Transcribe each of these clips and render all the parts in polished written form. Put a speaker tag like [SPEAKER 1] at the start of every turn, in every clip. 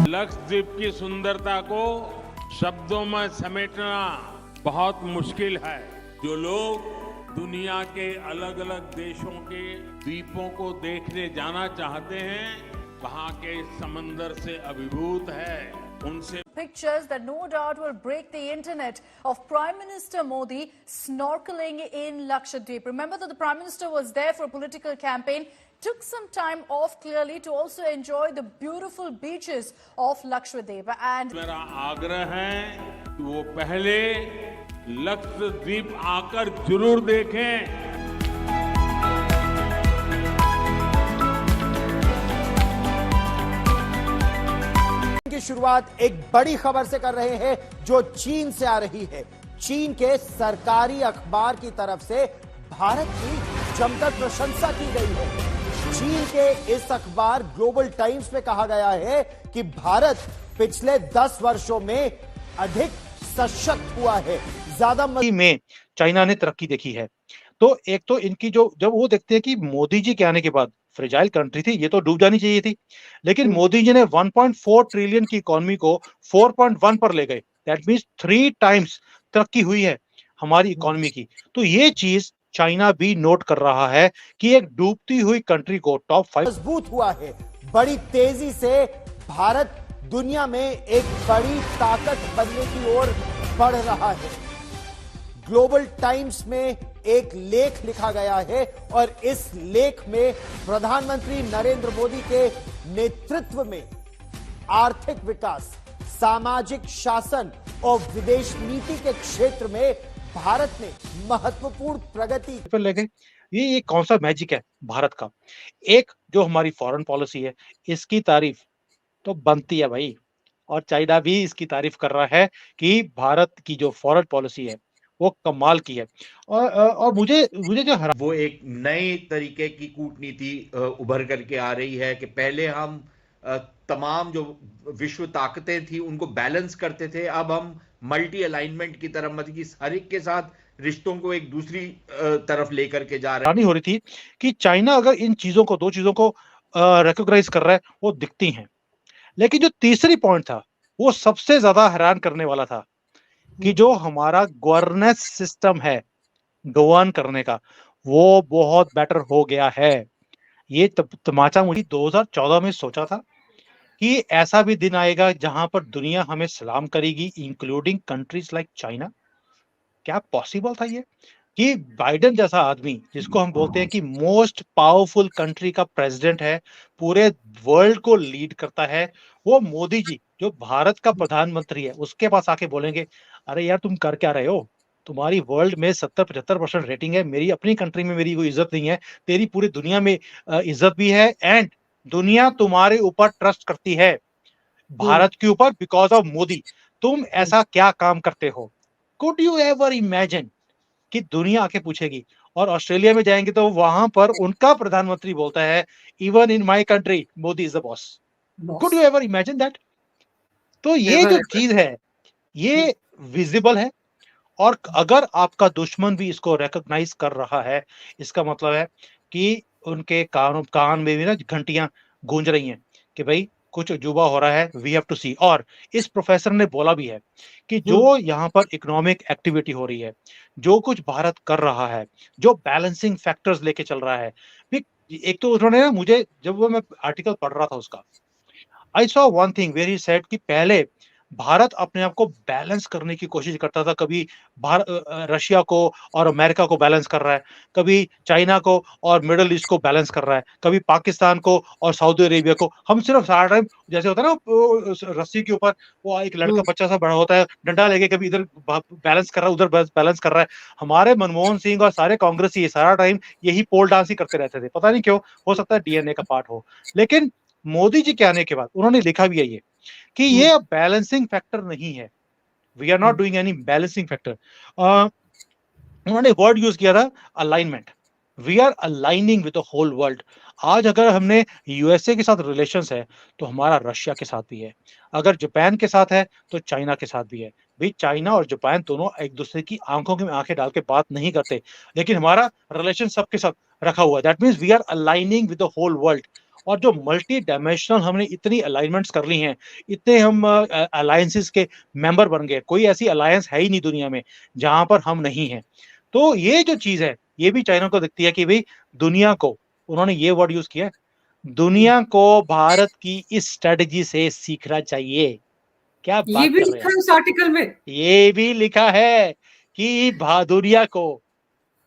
[SPEAKER 1] लक्षद्वीप की सुंदरता को शब्दों में समेटना बहुत मुश्किल है। जो लोग दुनिया के अलग अलग देशों के द्वीपों को देखने जाना चाहते हैं, वहां के समंदर से अभिभूत है, उनसे
[SPEAKER 2] pictures that no doubt will break the internet of Prime Minister Modi snorkeling in Lakshadweep. Remember that the Prime Minister was there for a political campaign, took some time off clearly to also enjoy the beautiful beaches of Lakshadweep. And
[SPEAKER 1] मेरा आग्रह है कि वो पहले लक्षद्वीप आकर जरूर देखें।
[SPEAKER 3] की शुरुआत एक बड़ी खबर से कर रहे हैं जो चीन से आ रही है। चीन के सरकारी अखबार की तरफ से भारत की जमकर प्रशंसा की गई है। चीन के इस अखबार ग्लोबल टाइम्स में कहा गया है कि भारत पिछले 10 वर्षों में अधिक सशक्त हुआ है, ज्यादा
[SPEAKER 4] में चाइना ने तरक्की देखी है। तो एक तो इनकी जो जब वो देखते हैं कि मोदी जी के आने के बाद फ्रेजाइल कंट्री थी, ये तो डूब जानी चाहिए थी, लेकिन मोदी जी ने 1.4 ट्रिलियन की इकोनॉमी को 4.1 पर ले गए। दैट मींस 3 टाइम्स तरक्की हुई है हमारी इकोनॉमी की। तो ये चीज चाइना भी नोट कर रहा है कि एक डूबती हुई कंट्री को टॉप 5
[SPEAKER 3] मजबूत हुआ है। बड़ी तेजी से भारत दुनिया में एक बड़ी ताकत बनने की ओर बढ़ रहा है। ग्लोबल टाइम्स में एक लेख लिखा गया है और इस लेख में प्रधानमंत्री नरेंद्र मोदी के नेतृत्व में आर्थिक विकास, सामाजिक शासन और विदेश नीति के क्षेत्र में भारत ने महत्वपूर्ण प्रगति
[SPEAKER 4] पर ले गए। ये कौन सा मैजिक है भारत का? एक जो हमारी फॉरेन पॉलिसी है, इसकी तारीफ तो बनती है भाई, और चाइना भी इसकी तारीफ कर रहा है कि भारत की जो फॉरेन पॉलिसी है वो कमाल की है। और मुझे जो
[SPEAKER 5] वो एक नए तरीके की कूटनीति उभर करके आ रही है कि पहले हम तमाम जो विश्व ताकतें थी उनको बैलेंस करते थे, अब हम मल्टी अलाइनमेंट की तरफ, मतलब कि हर एक के साथ रिश्तों को एक दूसरी तरफ लेकर के जा रहे हैं।
[SPEAKER 4] हो रही थी कि चाइना अगर इन चीजों को, 2 चीजों को रिकॉग्नाइज कर रहा है, वो दिखती हैं। लेकिन जो तीसरी पॉइंट था वो सबसे ज्यादा हैरान करने वाला था कि जो हमारा गवर्नेंस सिस्टम है गवर्न करने का, वो बहुत बेटर हो गया है। ये तमाचा मुझे 2014 में सोचा था कि ऐसा भी दिन आएगा जहां पर दुनिया हमें सलाम करेगी, इंक्लूडिंग कंट्रीज लाइक चाइना। क्या पॉसिबल था ये कि बाइडेन जैसा आदमी, जिसको हम बोलते हैं कि मोस्ट पावरफुल कंट्री का प्रेसिडेंट है, पूरे वर्ल्ड को लीड करता है, वो मोदी जी जो भारत का प्रधानमंत्री है, उसके पास आके बोलेंगे अरे यार तुम कर क्या रहे हो, तुम्हारी वर्ल्ड में 70-75% रेटिंग है, मेरी अपनी कंट्री में मेरी कोई इज्जत नहीं है, तेरी पूरी दुनिया में इज्जत भी है, एंड दुनिया तुम्हारे ऊपर ट्रस्ट करती है भारत के ऊपर बिकॉज ऑफ मोदी। तुम ऐसा क्या काम करते हो? कुड यू एवर इमेजिन कि दुनिया आके पूछेगी? और ऑस्ट्रेलिया में जाएंगे तो वहां पर उनका प्रधानमंत्री बोलता है even in my country Modi is the boss. Could you ever imagine that? तो ये जो चीज है ये विजिबल है, और अगर आपका दुश्मन भी इसको रिकॉग्नाइज कर रहा है, इसका मतलब है कि उनके कान में भी ना घंटियां गूंज रही हैं कि भाई कुछ अजूबा हो रहा है, वी हैव टू सी। और इस प्रोफेसर ने बोला भी है कि जो यहाँ पर इकोनॉमिक एक्टिविटी हो रही है, जो कुछ भारत कर रहा है, जो बैलेंसिंग फैक्टर्स लेके चल रहा है, एक तो उन्होंने ना, मुझे जब वो मैं आर्टिकल पढ़ रहा था उसका, I saw one thing very sad कि पहले भारत अपने आप को बैलेंस करने की कोशिश करता था, कभी रशिया को और अमेरिका को बैलेंस कर रहा है, कभी चाइना को और मिडिल ईस्ट को बैलेंस कर रहा है, कभी पाकिस्तान को और सऊदी अरेबिया को। हम सिर्फ सारा टाइम जैसे होता है ना रस्सी के ऊपर वो एक लड़का बच्चा सा बड़ा होता है, डंडा लेके कभी इधर बैलेंस कर रहा है, उधर बैलेंस कर रहा है। हमारे मनमोहन सिंह और सारे कांग्रेसी सारा टाइम यही पोल डांस ही करते रहते थे, पता नहीं क्यों, हो सकता है डीएनए का पार्ट हो। लेकिन मोदी जी के आने के बाद उन्होंने लिखा भी है ये कि ये बैलेंसिंग फैक्टर नहीं है, we are not doing any balancing factor. उन्होंने वर्ड यूज किया था alignment. We are aligning with the whole world. आज अगर हमने यूएसए के साथ रिलेशंस है तो हमारा रशिया के साथ भी है, अगर जापान के साथ है तो चाइना के साथ भी है। भाई चाइना और जापान दोनों एक दूसरे की आंखों में आंखें डाल के बात नहीं करते, लेकिन हमारा रिलेशन सबके साथ रखा हुआ है। That means we are aligning with the whole world. और जो मल्टी डायमेंशनल हमने इतनी अलाइनमेंट्स कर ली हैं, इतने हम अलायंसेस के मेंबर बन गए, कोई ऐसी अलायंस है ही नहीं दुनिया में जहां पर हम नहीं हैं। तो ये जो चीज है ये भी चाइना को दिखती है कि भाई दुनिया को, उन्होंने ये वर्ड यूज किया, दुनिया को भारत की इस स्ट्रेटजी से सीखना चाहिए। क्या
[SPEAKER 6] ये
[SPEAKER 4] बात
[SPEAKER 6] भी
[SPEAKER 4] कर रहे
[SPEAKER 6] लिखा
[SPEAKER 4] हैं,
[SPEAKER 6] है उस आर्टिकल में।
[SPEAKER 4] ये भी लिखा है कि दुनिया को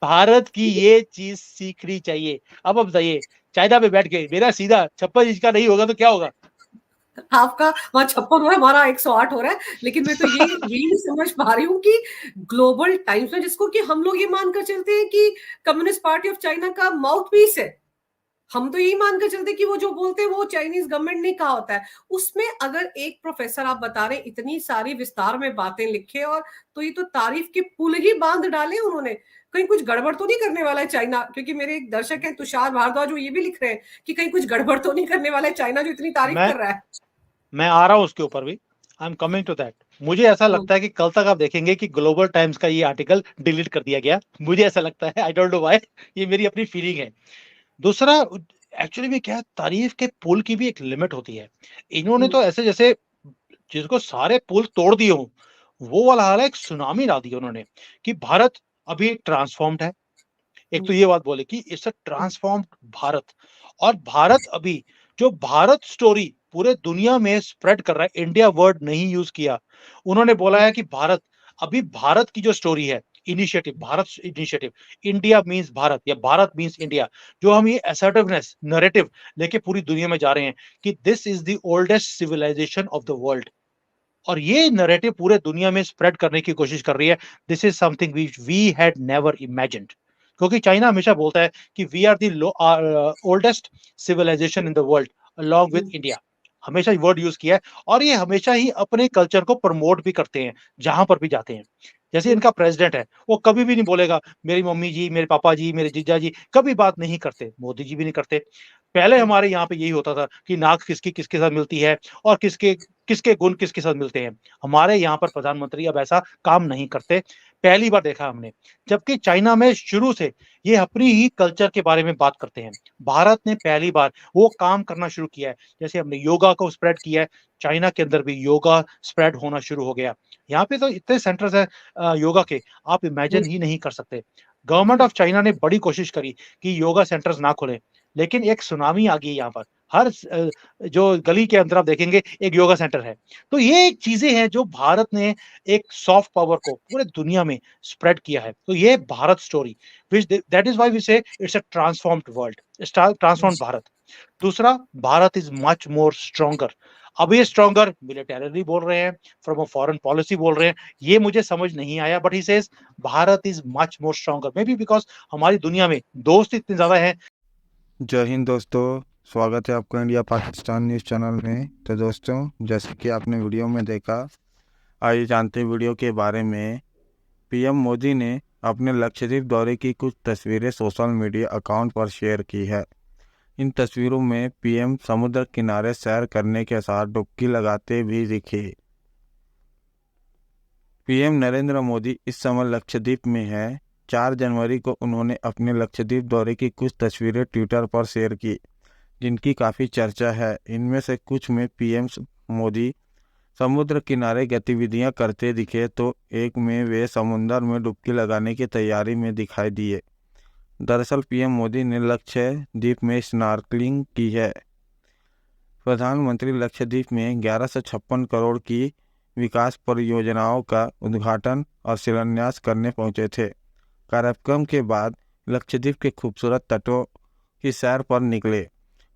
[SPEAKER 4] भारत की ये चीज सीखनी चाहिए। अब बताइए, चाइना पे बैठ के मेरा सीधा 56 इंच का नहीं होगा तो क्या होगा?
[SPEAKER 6] आपका वहां 56 हो रहा है, हमारा 108 हो रहा है। लेकिन मैं तो यही नहीं समझ पा रही हूँ कि ग्लोबल टाइम्स में, जिसको कि हम लोग ये मानकर चलते हैं कि कम्युनिस्ट पार्टी ऑफ चाइना का माउथ पीस है, हम तो यही मानकर चलते हैं कि वो जो बोलते हैं वो चाइनीज गवर्नमेंट ने कहा होता है। उसमें अगर एक प्रोफेसर आप बता रहे इतनी सारी विस्तार में बातें लिखे, और तो ये तो तारीफ के पुल ही बांध डाले उन्होंने। कहीं कुछ गड़बड़ तो नहीं करने वाला है चाइना? क्योंकि मेरे एक दर्शक हैं तुषार भारद्वाज, वो ये भी लिख रहे हैं कि कहीं कुछ गड़बड़ तो नहीं करने वाला है चाइना जो इतनी तारीफ
[SPEAKER 4] मैं
[SPEAKER 6] कर रहा है।
[SPEAKER 4] मैं आ रहा हूं उसके ऊपर भी, I am coming to that. मुझे ऐसा लगता है कि कल तक आप देखेंगे कि ग्लोबल टाइम्स का ये आर्टिकल डिलीट कर दिया गया, मुझे ऐसा लगता है, आई डोंट नो व्हाई, ये मेरी अपनी फीलिंग है। दूसरा, एक्चुअली में क्या है, तारीफ के पुल की भी एक लिमिट होती है। इन्होंने तो ऐसे जैसे जिसको सारे पुल तोड़ दिए हों, वो वाला हाल है, एक सुनामी ला दी उन्होंने कि भारत अभी ट्रांसफॉर्म्ड है। एक तो ये बात बोले कि इट्स अ ट्रांसफॉर्म्ड भारत, और भारत अभी जो भारत स्टोरी पूरे दुनिया में स्प्रेड कर रहा है, इंडिया वर्ड नहीं यूज किया उन्होंने, बोला है कि भारत अभी, भारत की जो स्टोरी है, initiative, Bharat initiative, India means Bharat या भारत मींस इंडिया, जो हम ये असर्टिवनेस नैरेटिव लेके पूरी दुनिया में जा रहे हैं कि this is the oldest civilization of the world, और ये नैरेटिव पूरे दुनिया में स्प्रेड करने की कोशिश कर रही है। This is something we had never imagined, क्योंकि चाइना हमेशा बोलता है कि we are the oldest civilization in the world along with India, हमेशा वर्ड यूज किया है। और ये हमेशा ही अपने कल्चर को प्रमोट भी करते हैं जहां पर भी जाते हैं। जैसे इनका प्रेसिडेंट है, वो कभी भी नहीं बोलेगा मेरी मम्मी जी, मेरे पापा जी, मेरे जीजा जी, कभी बात नहीं करते, मोदी जी भी नहीं करते। पहले हमारे यहाँ पे यही होता था कि नाक किसकी किसके साथ मिलती है और किसके किसके गुण किसके साथ मिलते हैं। हमारे यहाँ पर प्रधानमंत्री अब ऐसा काम नहीं करते, पहली बार देखा हमने। जबकि चाइना में शुरू से ये अपनी ही कल्चर के बारे में बात करते हैं। भारत ने पहली बार वो काम करना शुरू किया है, जैसे हमने योगा को स्प्रेड किया है, चाइना के अंदर भी योगा स्प्रेड होना शुरू हो गया। यहाँ पे तो इतने सेंटर्स है योगा के, आप इमेजिन ही नहीं कर सकते। गवर्नमेंट ऑफ चाइना ने बड़ी कोशिश करी कि योगा सेंटर्स ना खोले, लेकिन एक सुनामी आ गई यहाँ पर। हर जो गली के अंदर आप देखेंगे एक योगा सेंटर है। तो ये एक चीजें हैं जो भारत ने एक सॉफ्ट पावर को पूरे दुनिया में स्प्रेड किया है। तो ये Bharat story, which that is why we say it's a transformed world, transformed Bharat. दूसरा, Bharat is much more stronger. अब ये स्ट्रॉन्गर मिलिटरली बोल रहे हैं, फ्रॉम अ फॉरेन पॉलिसी बोल रहे हैं, ये मुझे समझ नहीं आया, but he says Bharat is much more stronger, may be because हमारी दुनिया में दोस्त इतने ज्यादा हैं।
[SPEAKER 7] जय हिंद दोस्तों, स्वागत है आपका इंडिया पाकिस्तान न्यूज़ चैनल में। तो दोस्तों, जैसे कि आपने वीडियो में देखा, आइए जानते हैं वीडियो के बारे में। पीएम मोदी ने अपने लक्षद्वीप दौरे की कुछ तस्वीरें सोशल मीडिया अकाउंट पर शेयर की है। इन तस्वीरों में पीएम समुद्र किनारे सैर करने के साथ डुबकी लगाते भी दिखे। पीएम नरेंद्र मोदी इस समय लक्षद्वीप में है। 4 जनवरी को उन्होंने अपने लक्षद्वीप दौरे की कुछ तस्वीरें ट्विटर पर शेयर की, जिनकी काफ़ी चर्चा है। इनमें से कुछ में पीएम मोदी समुद्र किनारे गतिविधियां करते दिखे, तो एक में वे समुद्र में डुबकी लगाने की तैयारी में दिखाई दिए। दरअसल पीएम मोदी ने लक्षद्वीप में स्नॉर्कलिंग की है। प्रधानमंत्री लक्षद्वीप में 1156 करोड़ की विकास परियोजनाओं का उद्घाटन और शिलान्यास करने पहुंचे थे। कार्यक्रम के बाद लक्षद्वीप के खूबसूरत तटों की सैर पर निकले।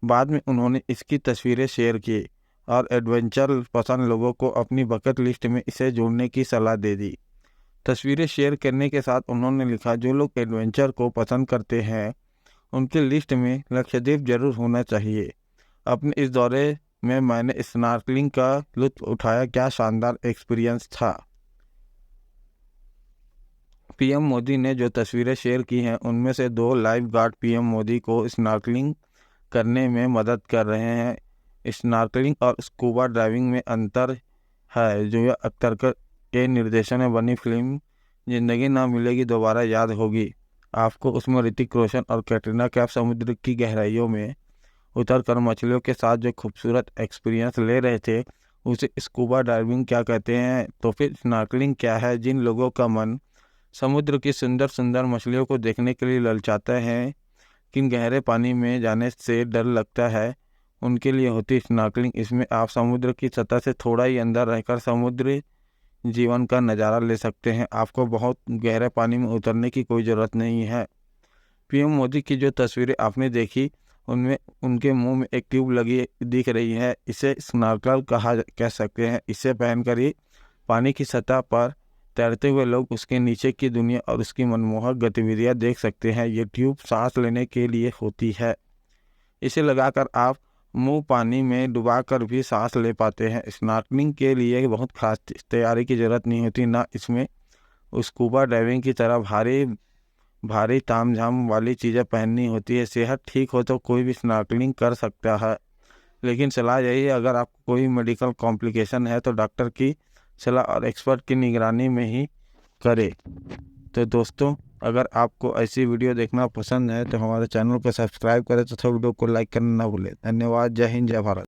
[SPEAKER 7] बाद में उन्होंने इसकी तस्वीरें शेयर की और एडवेंचर पसंद लोगों को अपनी बकेट लिस्ट में इसे जोड़ने की सलाह दे दी। तस्वीरें शेयर करने के साथ उन्होंने लिखा, जो लोग एडवेंचर को पसंद करते हैं उनकी लिस्ट में लक्षद्वीप जरूर होना चाहिए। अपने इस दौरे में मैंने स्नॉर्कलिंग का लुत्फ उठाया, क्या शानदार एक्सपीरियंस था। पीएम मोदी ने जो तस्वीरें शेयर की हैं उनमें से 2 लाइफ गार्ड पीएम मोदी को स्नॉर्कलिंग करने में मदद कर रहे हैं। स्नॉर्कलिंग और स्कूबा डाइविंग में अंतर है जो अख्तर के निर्देशन में बनी फिल्म जिंदगी ना मिलेगी दोबारा याद होगी आपको। उसमें ऋतिक रोशन और कैटरीना कैफ समुद्र की गहराइयों में उतरकर मछलियों के साथ जो खूबसूरत एक्सपीरियंस ले रहे थे उसे स्कूबा डाइविंग क्या कहते हैं। तो फिर स्नॉर्कलिंग क्या है? जिन लोगों का मन समुद्र की सुंदर सुंदर मछलियों को देखने के लिए ललचाता है किन गहरे पानी में जाने से डर लगता है उनके लिए होती स्नॉर्कलिंग। इसमें आप समुद्र की सतह से थोड़ा ही अंदर रहकर समुद्री जीवन का नज़ारा ले सकते हैं। आपको बहुत गहरे पानी में उतरने की कोई ज़रूरत नहीं है। पीएम मोदी की जो तस्वीरें आपने देखी उनमें उनके मुंह में एक ट्यूब लगी दिख रही है। इसे स्नॉर्कल कह सकते हैं। इसे पहनकर ही पानी की सतह पर तैरते हुए लोग उसके नीचे की दुनिया और उसकी मनमोहक गतिविधियां देख सकते हैं। ये ट्यूब सांस लेने के लिए होती है। इसे लगाकर आप मुंह पानी में डुबाकर भी सांस ले पाते हैं। स्नॉर्कलिंग के लिए बहुत खास तैयारी की ज़रूरत नहीं होती, ना इसमें स्कूबा डाइविंग की तरह भारी तामझाम वाली चीज़ें पहननी होती है। सेहत ठीक हो तो कोई भी स्नॉर्कलिंग कर सकता है, लेकिन सलाह यही है अगर आपको कोई मेडिकल कॉम्प्लिकेशन है तो डॉक्टर की सलाह और एक्सपर्ट की निगरानी में ही करें। तो दोस्तों, अगर आपको ऐसी वीडियो देखना पसंद है तो हमारे चैनल को सब्सक्राइब करें तथा वीडियो को लाइक करना ना भूलें। धन्यवाद। जय हिंद, जय भारत।